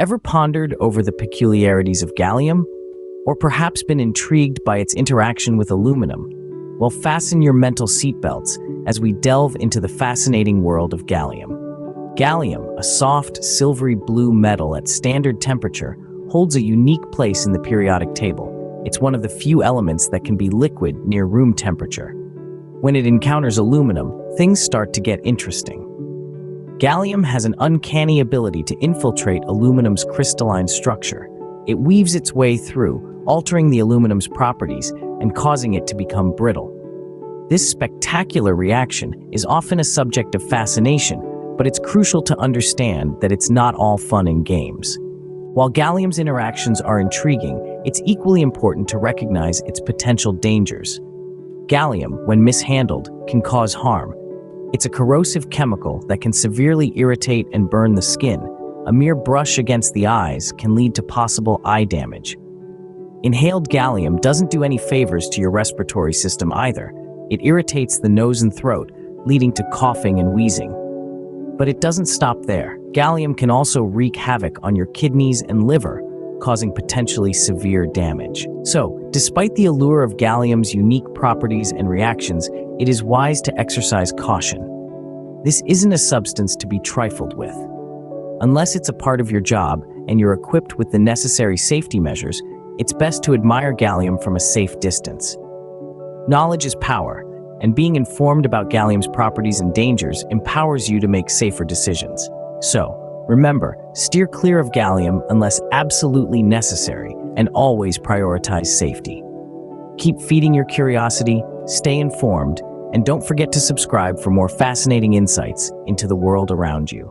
Ever pondered over the peculiarities of gallium? Or perhaps been intrigued by its interaction with aluminum? Well, fasten your mental seatbelts as we delve into the fascinating world of gallium. Gallium, a soft, silvery blue metal at standard temperature, holds a unique place in the periodic table. It's one of the few elements that can be liquid near room temperature. When it encounters aluminum, things start to get interesting. Gallium has an uncanny ability to infiltrate aluminum's crystalline structure. It weaves its way through, altering the aluminum's properties and causing it to become brittle. This spectacular reaction is often a subject of fascination, but it's crucial to understand that it's not all fun and games. While gallium's interactions are intriguing, it's equally important to recognize its potential dangers. Gallium, when mishandled, can cause harm. It's a corrosive chemical that can severely irritate and burn the skin. A mere brush against the eyes can lead to possible eye damage. Inhaled gallium doesn't do any favors to your respiratory system either. It irritates the nose and throat, leading to coughing and wheezing. But it doesn't stop there. Gallium can also wreak havoc on your kidneys and liver, causing potentially severe damage. So, despite the allure of gallium's unique properties and reactions, it is wise to exercise caution. This isn't a substance to be trifled with. Unless it's a part of your job and you're equipped with the necessary safety measures, it's best to admire gallium from a safe distance. Knowledge is power, and being informed about gallium's properties and dangers empowers you to make safer decisions. So, remember, steer clear of gallium unless absolutely necessary, and always prioritize safety. Keep feeding your curiosity, stay informed, and don't forget to subscribe for more fascinating insights into the world around you.